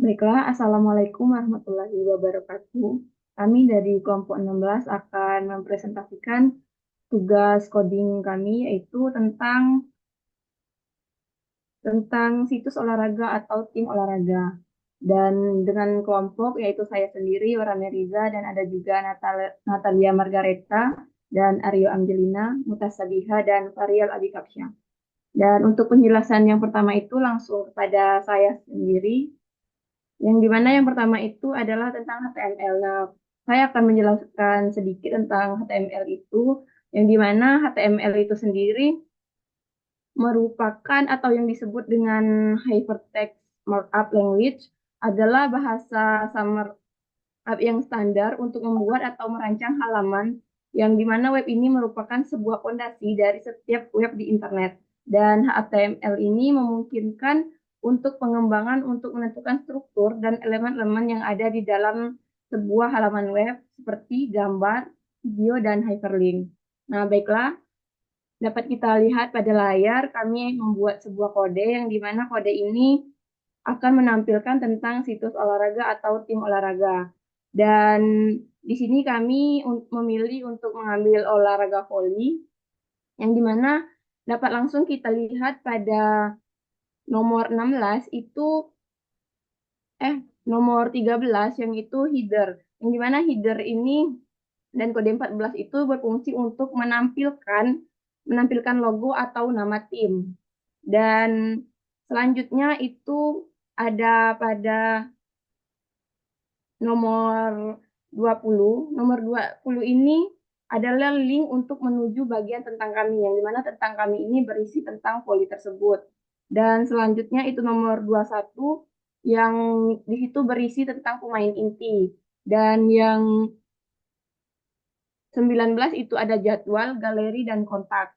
Baiklah, Assalamualaikum warahmatullahi wabarakatuh. Kami dari kelompok 16 akan mempresentasikan tugas coding kami yaitu tentang situs olahraga atau tim olahraga. Dan dengan kelompok yaitu saya sendiri, Yorame Riza, dan ada juga Natalia Margareta, dan Aryo Angelina, Mutasabiha, dan Farial Abikapsya. Dan untuk penjelasan yang pertama itu langsung kepada saya sendiri, yang dimana yang pertama itu adalah tentang HTML. Nah, saya akan menjelaskan sedikit tentang HTML itu, yang dimana HTML itu sendiri merupakan atau yang disebut dengan Hypertext Markup Language adalah bahasa markup yang standar untuk membuat atau merancang halaman, yang dimana web ini merupakan sebuah fondasi dari setiap web di internet. Dan HTML ini memungkinkan untuk pengembangan untuk menentukan struktur dan elemen-elemen yang ada di dalam sebuah halaman web seperti gambar, video, dan hyperlink. Nah, baiklah, dapat kita lihat pada layar kami membuat sebuah kode yang dimana kode ini akan menampilkan tentang situs olahraga atau tim olahraga. Dan di sini kami memilih untuk mengambil olahraga voli, yang dimana dapat langsung kita lihat pada nomor 16 itu, eh, nomor 13 yang itu header. Yang dimana header ini dan kode 14 itu berfungsi untuk menampilkan logo atau nama tim. Dan selanjutnya itu ada pada nomor 20. Nomor 20 ini adalah link untuk menuju bagian tentang kami, yang dimana tentang kami ini berisi tentang poli tersebut. Dan selanjutnya itu nomor 21 yang di situ berisi tentang pemain inti. Dan yang 19 itu ada jadwal, galeri, dan kontak.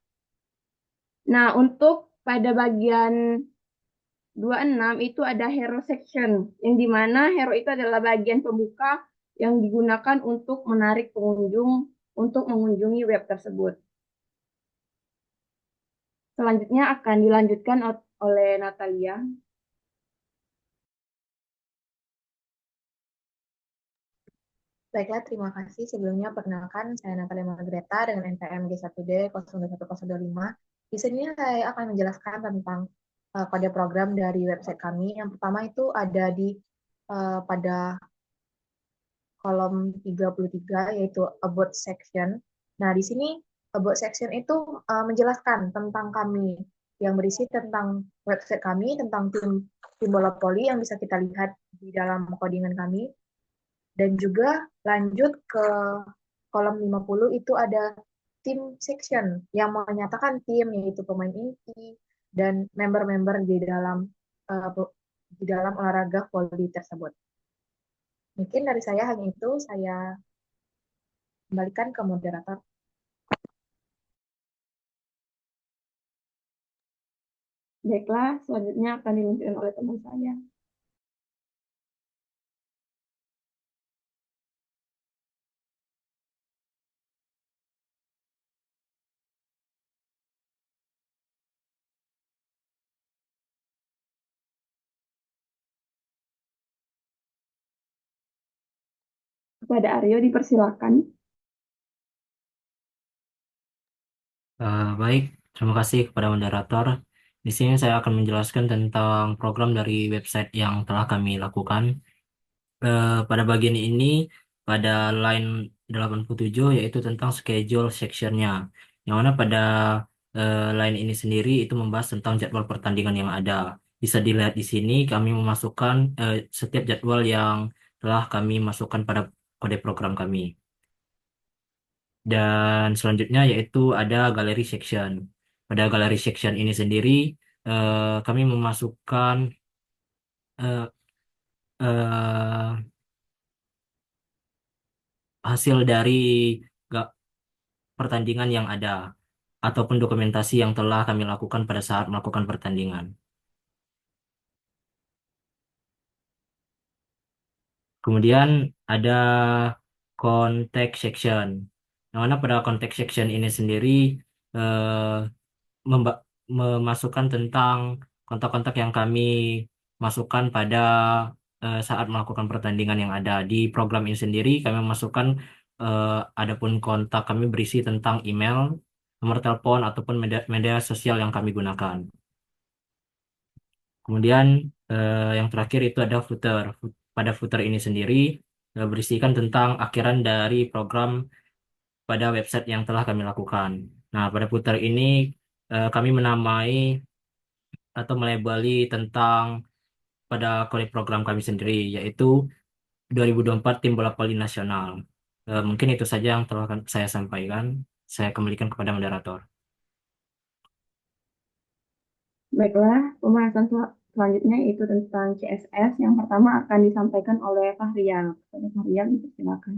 Nah, untuk pada bagian 26 itu ada hero section, yang dimana hero itu adalah bagian pembuka yang digunakan untuk menarik pengunjung untuk mengunjungi web tersebut. Selanjutnya akan dilanjutkan oleh Natalia. Baiklah, terima kasih. Sebelumnya perkenalkan, saya Natalia Margreta dengan NPM G1D 021025. Di sini saya akan menjelaskan tentang kode program dari website kami. Yang pertama itu ada di pada kolom 33, yaitu About Section. Nah, di sini About Section itu menjelaskan tentang kami, yang berisi tentang website kami, tentang tim bola voli yang bisa kita lihat di dalam codingan kami. Dan juga lanjut ke kolom 50 itu ada tim section yang menyatakan tim, yaitu pemain inti dan member-member di dalam olahraga voli tersebut. Mungkin dari saya hanya itu, saya kembalikan ke moderator. Baiklah, selanjutnya akan dilanjutkan oleh teman saya. Kepada Aryo dipersilakan. Baik, terima kasih kepada moderator. Di sini saya akan menjelaskan tentang program dari website yang telah kami lakukan. Pada bagian ini, pada line 87, yaitu tentang schedule sectionnya. Yang mana pada line ini sendiri itu membahas tentang jadwal pertandingan yang ada. Bisa dilihat di sini, kami memasukkan setiap jadwal yang telah kami masukkan pada kode program kami. Dan selanjutnya yaitu ada galeri section. Pada galeri section ini sendiri kami memasukkan eh, eh, hasil dari ga- pertandingan yang ada ataupun dokumentasi yang telah kami lakukan pada saat melakukan pertandingan. Kemudian ada contact section. Yang mana pada contact section ini sendiri eh, memasukkan tentang kontak-kontak yang kami masukkan pada saat melakukan pertandingan yang ada. Di program ini sendiri kami memasukkan adapun kontak kami berisi tentang email, nomor telepon ataupun media sosial yang kami gunakan. Kemudian yang terakhir itu ada footer. Pada footer ini sendiri berisikan tentang akhiran dari program pada website yang telah kami lakukan. Nah, pada footer ini kami menamai atau melabeli tentang pada kode program kami sendiri, yaitu 2024 Tim Bola Voli Nasional. Mungkin itu saja yang telah saya sampaikan. Saya kembalikan kepada moderator. Baiklah, pembahasan selanjutnya itu tentang CSS. Yang pertama akan disampaikan oleh Fahrial. Kepada Fahrial, silakan.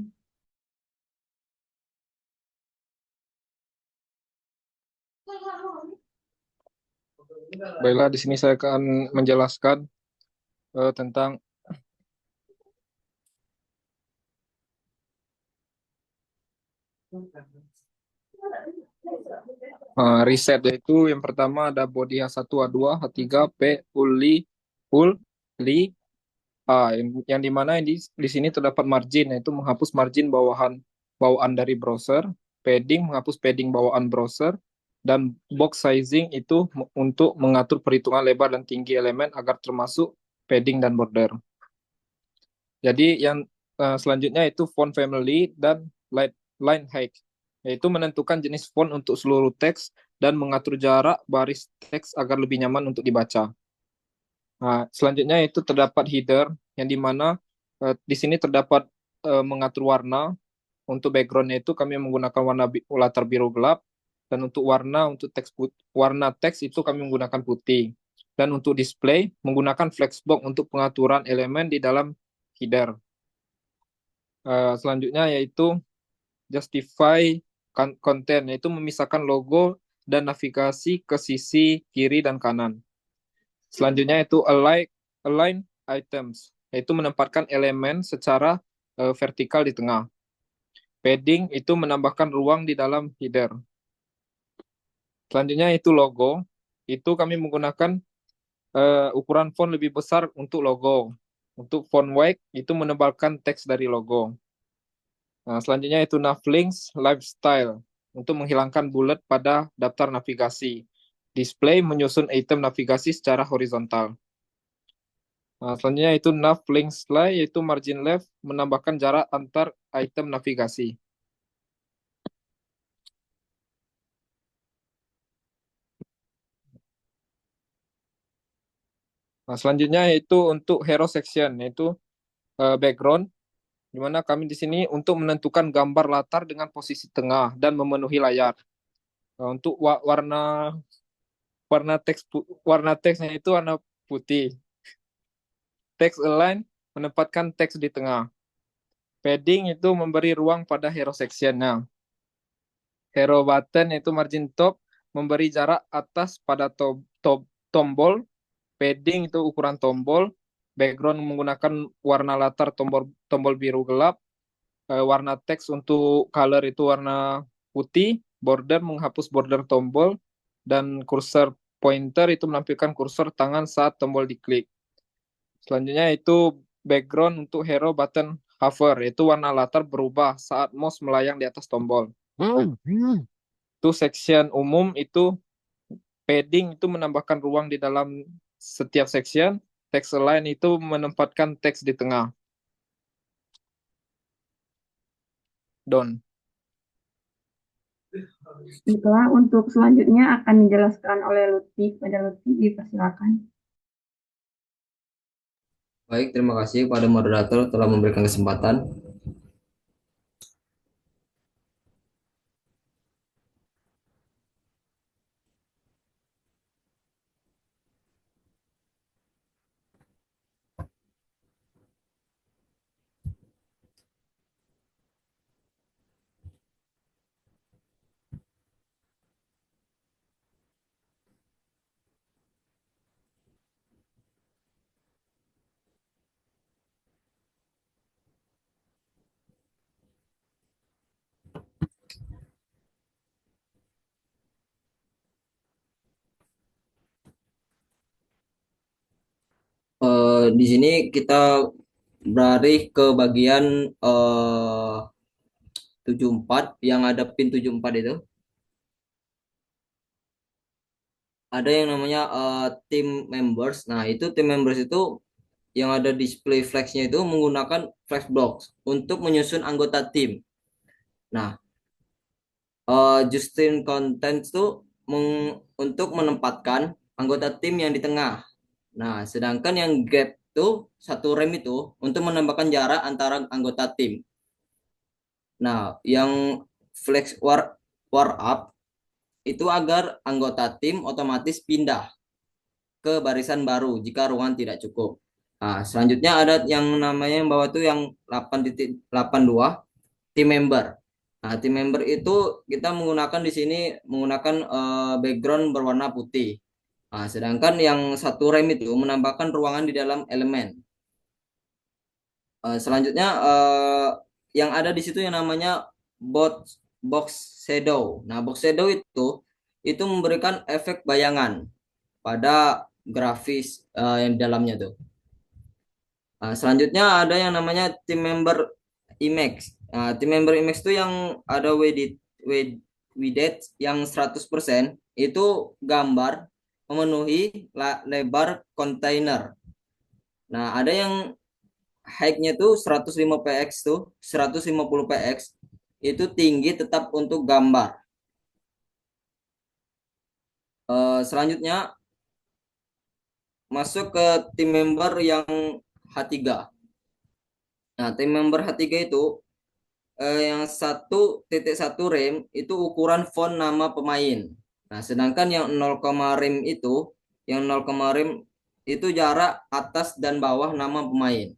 Baiklah, di sini saya akan menjelaskan tentang riset, yaitu yang pertama ada body H1, H2, H3, P, full, li, A, yang dimana di sini terdapat margin, yaitu menghapus margin bawaan dari browser, padding, menghapus padding bawaan browser, dan box sizing itu untuk mengatur perhitungan lebar dan tinggi elemen agar termasuk padding dan border. Jadi yang selanjutnya itu font family dan line height, yaitu menentukan jenis font untuk seluruh teks dan mengatur jarak baris teks agar lebih nyaman untuk dibaca. Nah, selanjutnya itu terdapat header, yang dimana di sini terdapat mengatur warna. Untuk backgroundnya itu kami menggunakan latar biru gelap, dan untuk warna teks itu kami menggunakan putih. Dan untuk display menggunakan flexbox untuk pengaturan elemen di dalam header. Selanjutnya yaitu justify content, yaitu memisahkan logo dan navigasi ke sisi kiri dan kanan. Selanjutnya itu align items, yaitu menempatkan elemen secara vertikal di tengah. Padding itu menambahkan ruang di dalam header. Selanjutnya itu logo, itu kami menggunakan ukuran font lebih besar untuk logo. Untuk font weight itu menebalkan teks dari logo. Nah, selanjutnya itu navlinks lifestyle, untuk menghilangkan bullet pada daftar navigasi. Display menyusun item navigasi secara horizontal. Nah, selanjutnya itu navlinks slide, yaitu margin left, menambahkan jarak antar item navigasi. Nah, selanjutnya yaitu untuk hero section, yaitu background, di mana kami di sini untuk menentukan gambar latar dengan posisi tengah dan memenuhi layar. Nah, untuk warna teksnya itu warna putih. Text align menempatkan teks di tengah. Padding itu memberi ruang pada hero sectionnya. Hero button itu margin top, memberi jarak atas pada tombol. Padding itu ukuran tombol. Background menggunakan warna latar tombol biru gelap. Warna teks untuk color itu warna putih. Border menghapus border tombol. Dan cursor pointer itu menampilkan kursor tangan saat tombol diklik. Selanjutnya itu background untuk hero button hover, yaitu warna latar berubah saat mouse melayang di atas tombol. Itu section umum, itu padding itu menambahkan ruang di dalam setiap section. Text align itu menempatkan teks di tengah. Done. Baiklah, untuk selanjutnya akan dijelaskan oleh Lutfi. Pada Lutfi, dipersilakan. Baik, terima kasih kepada moderator telah memberikan kesempatan. Di sini kita beralih ke bagian 74 yang ada pin 74 itu. Ada yang namanya team members. Nah, itu team members itu yang ada display flexnya itu menggunakan flex blocks untuk menyusun anggota tim. Nah, Justin content itu untuk menempatkan anggota tim yang di tengah. Nah, sedangkan yang gap itu satu rem itu untuk menambahkan jarak antara anggota tim. Nah, yang flex war up itu agar anggota tim otomatis pindah ke barisan baru jika ruangan tidak cukup. Nah, selanjutnya ada yang namanya yang bawah itu yang 8.82 team member. Nah, team member itu kita menggunakan di sini menggunakan background berwarna putih. Nah, sedangkan yang satu rem itu menambahkan ruangan di dalam elemen. Selanjutnya yang ada di situ yang namanya box shadow. Nah, box shadow itu memberikan efek bayangan pada grafis yang di dalamnya tuh. Selanjutnya ada yang namanya team member image. Team member image itu yang ada widget yang 100% itu gambar memenuhi lebar kontainer. Nah, ada yang height-nya tuh 105 px tuh, 150 px itu tinggi tetap untuk gambar. Selanjutnya masuk ke team member yang H3. Nah, tim member H3 itu yang 1.1 rem itu ukuran font nama pemain. Nah, sedangkan yang 0, rem itu yang 0, rem itu jarak atas dan bawah nama pemain.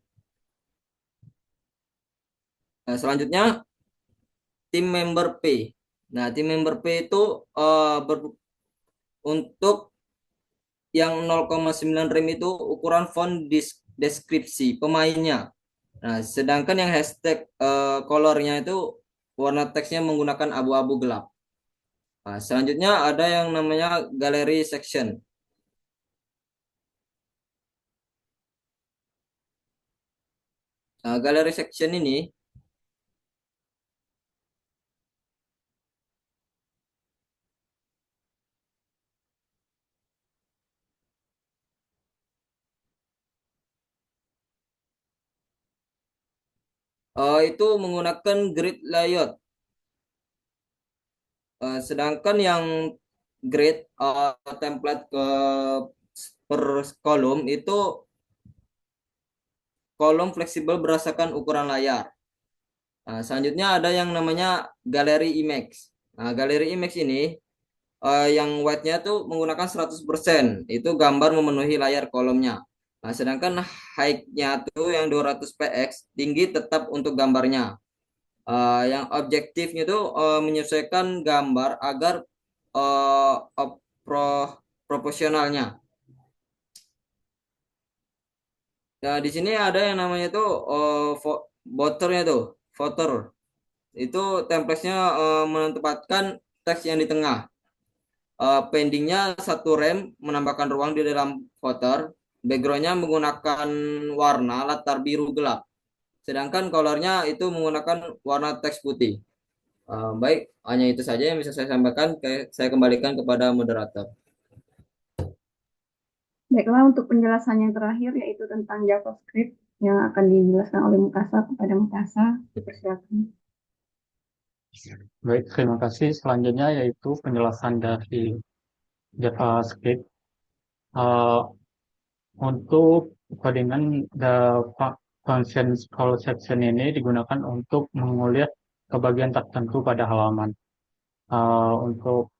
Nah, selanjutnya tim member P. Nah, tim member P itu untuk yang 0,9 rem itu ukuran font deskripsi pemainnya. Nah, sedangkan yang hashtag colornya itu warna teksnya menggunakan abu-abu gelap. Nah, selanjutnya ada yang namanya gallery section. Nah, gallery section ini itu menggunakan grid layout. Sedangkan yang grid template per kolom itu kolom fleksibel berdasarkan ukuran layar. Nah, selanjutnya ada yang namanya gallery image. Nah, gallery image ini yang white-nya tuh menggunakan 100%. Itu gambar memenuhi layar kolomnya. Nah, sedangkan height-nya tuh yang 200 px tinggi tetap untuk gambarnya. Yang objektifnya tuh menyesuaikan gambar agar proporsionalnya. Nah, di sini ada yang namanya tuh voternya tuh, voter. Itu template-nya menempatkan teks yang di tengah. Pendingnya satu rem menambahkan ruang di dalam voter. Backgroundnya menggunakan warna latar biru gelap. Sedangkan colornya itu menggunakan warna teks putih. Baik, hanya itu saja yang bisa saya sampaikan. Saya kembalikan kepada moderator. Baiklah, untuk penjelasan yang terakhir yaitu tentang JavaScript yang akan dijelaskan oleh Mukasa kepada Mukasa. Dipersilakan. Baik, terima kasih. Selanjutnya yaitu penjelasan dari JavaScript. Untuk codingan the function call section ini digunakan untuk mengulik ke bagian tertentu pada halaman. Untuk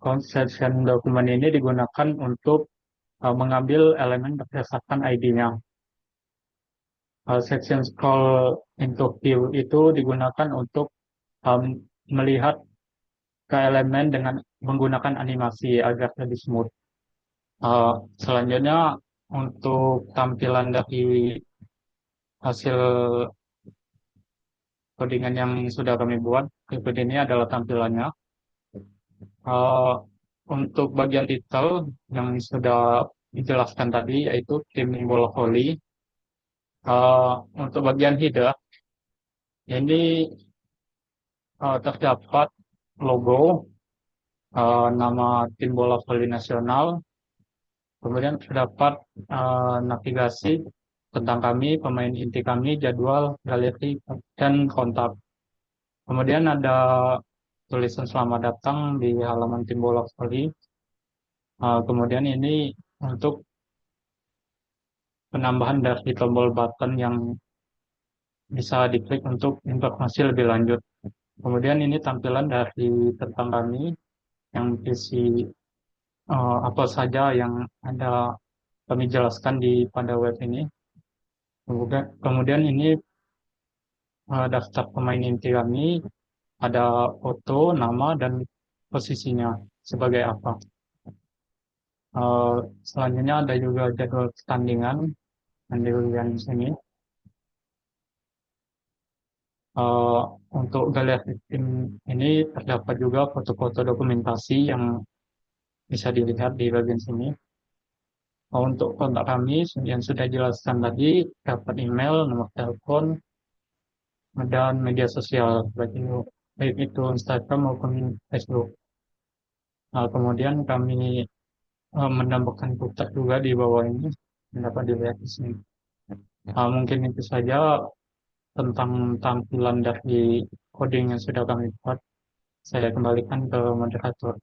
concession dokumen ini digunakan untuk mengambil elemen berdasarkan ID-nya. Section scroll into view itu digunakan untuk melihat ke elemen dengan menggunakan animasi agar lebih smooth. Selanjutnya untuk tampilan dari hasil codingan yang sudah kami buat, berikut ini adalah tampilannya. Untuk bagian detail yang sudah dijelaskan tadi, yaitu tim bola voli. Untuk bagian header, ini terdapat logo, nama tim bola voli nasional, kemudian terdapat navigasi tentang kami, pemain inti kami, jadwal, galeri, dan kontak. Kemudian ada tulisan selamat datang di halaman tim bola voli. Kemudian ini untuk penambahan dari tombol button yang bisa diklik untuk informasi lebih lanjut. Kemudian ini tampilan dari tentang kami yang berisi apa saja yang ada kami jelaskan di pada web ini. Kemudian ini daftar pemain inti kami, ada foto, nama, dan posisinya sebagai apa. Selanjutnya ada juga jadwal pertandingan yang diberikan di sini. Untuk galeri tim ini terdapat juga foto-foto dokumentasi yang bisa dilihat di bagian sini. Untuk kontak kami yang sudah jelaskan tadi, dapat email, nomor telepon, dan media sosial, baik itu Instagram maupun Facebook. Kemudian kami menambahkan putar juga di bawah ini, dapat dilihat di sini. Mungkin itu saja tentang tampilan dari coding yang sudah kami buat. Saya kembalikan ke moderator.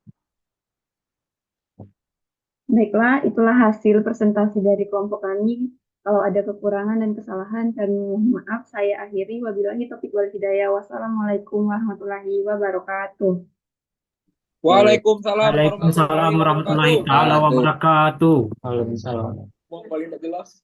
Baiklah, itulah hasil presentasi dari kelompok kami. Kalau ada kekurangan dan kesalahan, kami mohon maaf. Saya akhiri. Wabillahi taufiq wal hidayah. Wassalamualaikum warahmatullahi wabarakatuh. Waalaikumsalam Waalaikumsalam warahmatullahi taala wabarakatuh. Waalaikumsalam. Paling tidak jelas.